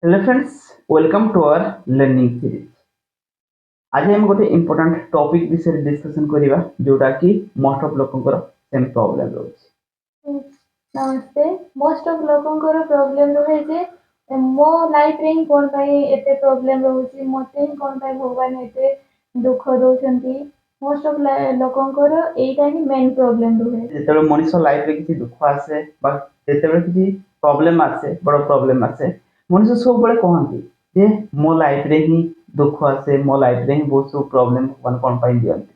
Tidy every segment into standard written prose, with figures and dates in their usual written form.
Hello friends, welcome to our learning series. आज हम गोटे इम्पोर्टाट टॉपिक विषय डिस्कशन करिबा जोटा कि मोस्ट ऑफ लोकंकर सेम प्रॉब्लम रहउछि। नमस्ते। मोस्ट ऑफ लोकंकर प्रॉब्लम रहे जे मो लाइफ रे ही कोन पई एते प्रॉब्लम रहउछि मते ही कोन पई भगवान एते दुख दउछंती। Most of लोकंकर Etah he main problem रहे जेतेबे मनुष्य लाइफ रे किछि दुख आसे बा जेतेबे किछि प्रॉब्लम आसे बड़ प्रॉब्लम आसे मनुष्य सब बळे कहंती जे मो लाइफ रे ही दुख आसे मो लाइफ रे ही बहुत सब प्रॉब्लम कोन पई दियंती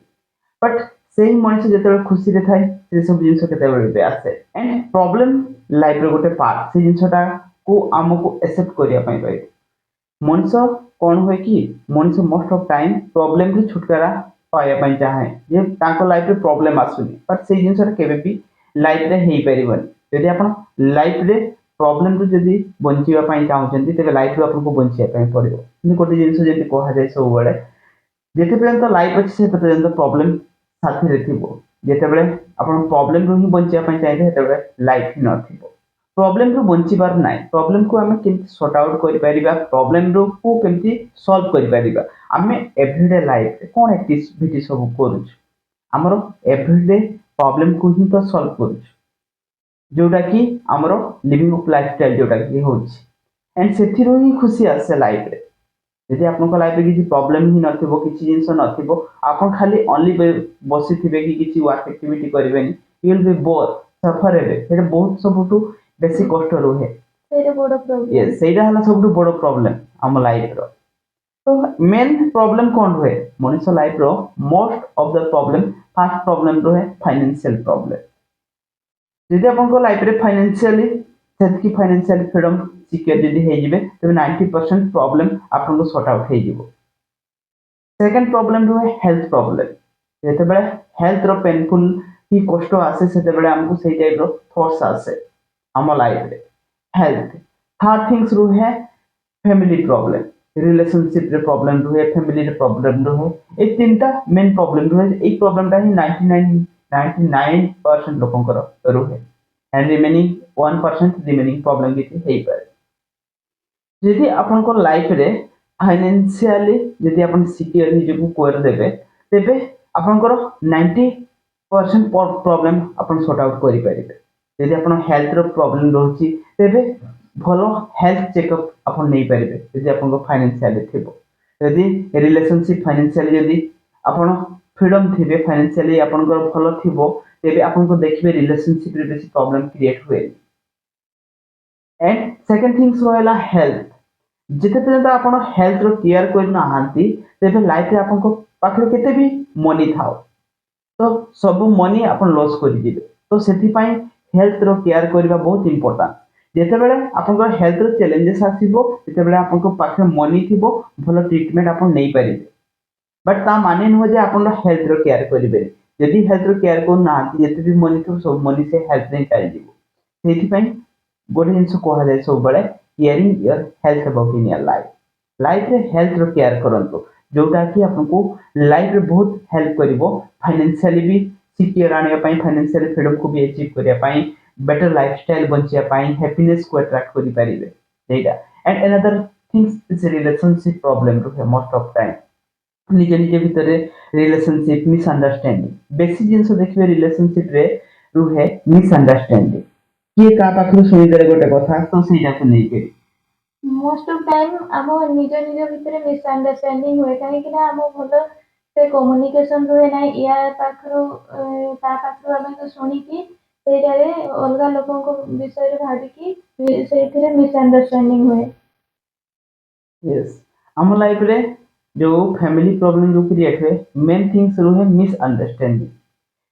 बट सेही मनुष्य जेतेबे खुशी रे थाए से सब जिंस केतेबे बे आसे एंड प्रॉब्लम लाइफ रे गोटे पार्ट से जिंसटा को हमको एक्सेप्ट करिया पई पई मनुष्य कौन हुए कि मनुष्य मोस्ट ऑफ टाइम प्रॉब्लम रू छुटकारा पाया पई चाहे जे ताको लाइफ रे प्रॉब्लम आसुनी बट से जिंसटा केबे भी लाइफ रे हेई परिबनी यदि आपण लाइफ रे प्रॉब्लम रू जदी बंचिया पई चाहउछंती तबे लाइफ रू आपनको बंचिया पई पड़िबो नि कोटे जिंस जेति कोहा जाय सब बळे जेते पर्यंत लाइफ अछि से पर्यंत प्रॉब्लम साथी रे थिबो जेते बेले आपण प्रॉब्लम रू ही बंचिया पई चाहे हेते बेले लाइफ ही न थिबो प्रॉब्लम रू बंचिबार नाइ प्रॉब्लम को आमे केमति सॉर्ट आउट करि परिबा प्रॉब्लम रू को केमति सॉल्व करि परिबा आमे एवरीडे लाइफ रे कोन एक्टिविटी सब करूछ हमरो एवरीडे प्रॉब्लम को ही तो सॉल्व करूछ जोटा कि हमरो लिविंग ऑफ लाइफस्टाइल जोटा कि होछ एंड सेथिरो ही खुशी आसे लाइफ रे यदि आपनको लाइफ रे किछि प्रॉब्लम ही नथिबो किछि जिंस नथिबो आपन खाली ओनली बसी थिबे कि किछि वर्क एक्टिविटी करिवेनी you will be bore suffer हेबे एटा बहुत सबटु बेसी कष्ट रहे सेटा बड़ प्रॉब्लम यस सेटा हला सबटु बड़ प्रॉब्लम हम लाइफ रो तो मेन प्रॉब्लम कोन रहे मनुष्य लाइफ रो most of the problem first problem रहे फाइनेंशियल प्रॉब्लम यदि आपनको लाइफ रे फाइनेंशियली सेटकी फाइनेंशियल फ्रीडम सिक्योर जदी हे जिवे तबे 90% प्रॉब्लम आपनको सॉर्ट आउट हे जिवो सेकंड प्रॉब्लम रहे हेल्थ प्रॉब्लम जेते बेले हेल्थ रो पेनफुल की कष्ट आसे सेते बेले हमको सेही टाइप रो थॉट्स आसे हम लाइफ रे हेल्थ थर्ड थिंग्स रहे फैमिली प्रॉब्लम रिलेशनशिप रे प्रॉब्लम रहे फैमिली रे प्रॉब्लम रहे ए तीनटा मेन प्रॉब्लम रहे ए प्रॉब्लमटा ही 99% लोकंकर रहे एंड रिमेनिंग 1% रिमेनिंग प्रॉब्लम किछि हेई पारे यदि आपनको लाइफ रे फाइनेंशियली यदि आपण सिक्योर निजको कर देबे तेबे आपनकर 90% प्रॉब्लम आपण सॉर्ट आउट करि परिबे यदि आपण हेल्थ रो प्रॉब्लम रहउची तेबे भलो हेल्थ चेकअप आपण नै परिबे यदि आपनको फाइनेंशियली थिबो यदि रिलेशनशिप फाइनेंशियली यदि आपण फ्रीडम थिबे फाइनेंशियली आपनकर भलो थिबो तेबे आपनको देखिबे रिलेशनशिप रे बेसी प्रॉब्लम क्रिएट हुए एंड सेकंड थिंग्स रहला हेल्थ जिते पर्यंत आपण हेल्थ रो केयर कर ना हांती तेबे लाइफ रे आपनको पाखरे केते भी मनी थाओ तो सब मनी आपण लॉस कर दिबे तो सेति पई हेल्थ रो केयर करबा बहुत इंपोर्टेंट जेते बेले आपनको हेल्थ रो चैलेंजेस आसीबो जेते बेले आपनको पाखरे मनी थिबो भलो ट्रीटमेंट आपण नै परिबे बट ता माने न हो जे आपण हेल्थ रो केयर करिबे यदि हेल्थ रो केयर को ना जेते भी मनी तो सब मनी से हेल्थ नै चल दिबो सेति पई गोटे जिनस कहा जाए सब बड़े caring your health about in your life रे हेल्थ रो केयर करंतो जोटा कि आपको लाइफ रे बहुत हेल्प करिवो फाइनेंशियली भी सिक्योर आनिया पई फाइनेंशियल फ्रीडम को भी अचीव करिया पई बेटर लाइफस्टाइल बंचिया पई हैप्पीनेस को अट्रैक्ट करि परिबे देटा and another things is relationship problem रो मोस्ट ऑफ टाइम निजे निजे भितर रिलेशनशिप मिसअंडरस्टैंडिंग बेसी जिनस देखिबे रिलेशनशिप रे रुहे मिसअंडरस्टैंडिंग किए का पाखरु सुनि देले गोटे कथा तो सेटा को नै के मोस्ट ऑफ टाइम आम निज निज भितर मिसअंडरस्टैंडिंग हुए कहीं आम भल से कम्युनिकेशन रुहे ना या पाखरु ता पाखरु आम तो शुणिकी सेटारे अलगा लोकंको विषय रे भाबिकी सेथिरे मिसअंडरस्टैंडिंग हुए यस हम लाइफ रे जो फैमिली प्रॉब्लम जो क्रिएट हुए मेन थिंग्स रुहे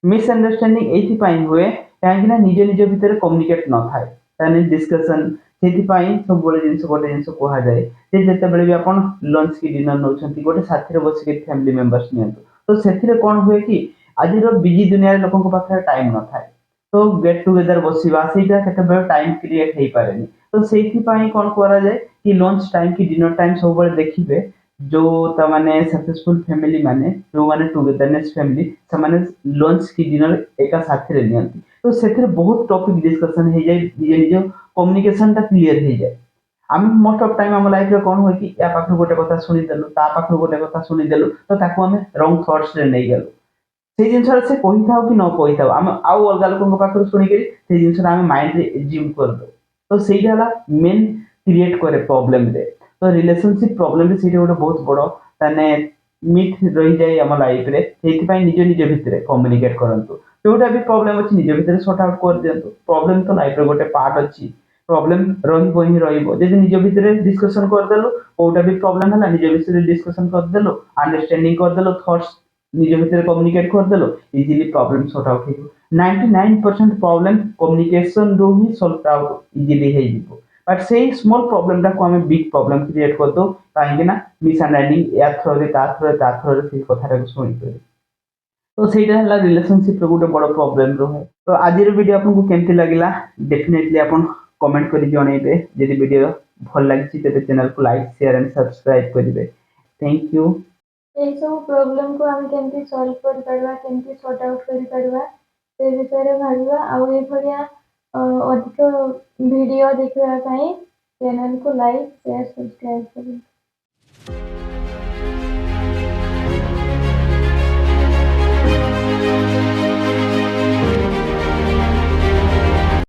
मिसअंडरस्टैंडिंग एथि पई हुए काहे ना निज निज भितर कम्युनिकेट न थाए ताने डिस्कशन सेथि पई सब बळे जिंस गोटे जिंस कोहा जाय जे जते बेले भी आपण लंच की डिनर नउछंती गोटे साथी रे बसी के फैमिली मेंबर्स नियंतु तो सेथि रे कोन हुए कि आज रो बिजी दुनिया रे लोकन को पाखरे टाइम न थाए तो गेट टुगेदर बसिबा सेटा केते बेले टाइम क्रिएट हेई पारेनी तो सेथि पई कोन करा जाय कि लंच टाइम की डिनर टाइम सब बळे देखिबे जो ता माने सक्सेसफुल फैमिली माने जो माने टुगेदरनेस फैमिली से माने लंच की डिनर एका साथी रे नियंती तो सेथि बहुत टॉपिक डिस्कशन हे जाय निजे निजे कम्युनिकेशन ता क्लियर हे जाय ଆମେ ମୋଷ୍ଟ ଅଫ୍ ଟାଇମ୍ ଆମ ଲାଇଫରେ କ'ଣ ହୁଏ କି ୟା ପାଖରୁ ଗୋଟେ କଥା ଶୁଣିଦେଲୁ, ତା ପାଖରୁ ଗୋଟେ କଥା ଶୁଣିଦେଲୁ, ତ ତାକୁ ଆମେ ରଙ୍ଗ ଥଟ୍ସରେ ନେଇଗଲୁ। ସେଇ ଜିନିଷଟା ସେ କହିଥାଉ କି ନ କହିଥାଉ, ଆମେ ଆଉ ଅଲଗା ଲୋକଙ୍କ ପାଖରୁ ଶୁଣିକିରି ସେଇ ଜିନିଷଟା ଆମେ ମାଇଣ୍ଡରେ ଏଜ୍ୟୁମ୍ କରିଦେଉ। ତ ସେଇଟା ହେଲା ମେନ୍ କ୍ରିଏଟ୍ କରେ ପ୍ରୋବ୍ଲେମରେ। ତ ରିଲେସନସିପ୍ ପ୍ରୋବ୍ଲେମରେ ସେଇଟା ଗୋଟେ ବହୁତ ବଡ଼ ମାନେ ମିଥ୍ ରହିଯାଏ ଆମ ଲାଇଫରେ। ସେଇଥିପାଇଁ ନିଜ ନିଜ ଭିତରେ କମ୍ୟୁନିକେଟ୍ କରନ୍ତୁ। ଯୋଉଟା ବି ପ୍ରୋବ୍ଲେମ ଅଛି ନିଜ ଭିତରେ ସର୍ଟ ଆଉଟ୍ କରିଦିଅନ୍ତୁ। ପ୍ରୋବ୍ଲେମ ତ ଲାଇଫର ଗୋଟେ ପାର୍ଟ ଅଛି। ପ୍ରୋବ୍ଲେମ ରହିବ ହିଁ ରହିବ। ଯଦି ନିଜ ଭିତରେ ଡିସ୍କସନ୍ କରିଦେଲୁ, କୋଉଟା ବି ପ୍ରୋବ୍ଲେମ ହେଲା ନିଜ ଭିତରେ ଡିସ୍କସନ୍ କରିଦେଲୁ, ଅଣ୍ଡରଷ୍ଟାଣ୍ଡିଂ କରିଦେଲୁ, ଥଟ୍ସ ନିଜ ଭିତରେ କମ୍ୟୁନିକେଟ୍ କରିଦେଲୁ, ଇଜିଲି ପ୍ରୋବ୍ଲେମ ସର୍ଟ ଆଉଟ୍ ହେଇଯିବ। 99% ପ୍ରୋବ୍ଲେମ କମ୍ୟୁନିକେସନରୁ ହିଁ ସର୍ଟ ଆଉଟ୍ ଇଜିଲି ହେଇଯିବ। ବଟ୍ ସେଇ ସ୍ମଲ୍ ପ୍ରୋବ୍ଲେମଟାକୁ ଆମେ ବିଗ୍ ପ୍ରୋବ୍ଲେମ କ୍ରିଏଟ୍ କରିଦେଉ, କାହିଁକି ନା ମିସଅଣ୍ଡରଷ୍ଟାଣ୍ଡିଂ ୟା ଥ୍ରୋରେ ତା ଥ୍ରୋରେ ତା ଥ୍ରୋରେ ସେଇ କଥାଟାକୁ ଶୁଣିକରି। ତ ସେଇଟା ହେଲା ରିଲେସନସିପ୍ର ଗୋଟେ ବଡ଼ ପ୍ରୋବ୍ଲେମ ରୁହେ। ତ ଆଜିର ଭିଡ଼ିଓ ଆପଣଙ୍କୁ କେମିତି ଲାଗିଲା ଡେଫିନେଟଲି ଆପଣ କମେଣ୍ଟ କରି ଜଣେଇବେ। ଯଦି ଭିଡ଼ିଓ ଭଲ ଲାଗିଛି ତେବେ ଚ୍ୟାନେଲକୁ ଲାଇକ୍ ସେୟାର ଆଣ୍ଡ ସବସ୍କ୍ରାଇବ୍ କରିବେ। Thank you. ଏହିସବୁ ପ୍ରୋବ୍ଲେମକୁ ଆମେ କେମିତି ସଲ୍ଭ କରିପାରିବା, କେମିତି ସର୍ଟ ଆଉଟ୍ କରିପାରିବା ସେ ବିଷୟରେ ଭାବିବା। ଆଉ ଏଇଭଳିଆ ଅଧିକ ଭିଡ଼ିଓ ଦେଖିବା ପାଇଁ ଚ୍ୟାନେଲକୁ ଲାଇକ୍ ସେୟାର ସବସ୍କ୍ରାଇବ୍ କରିବେ।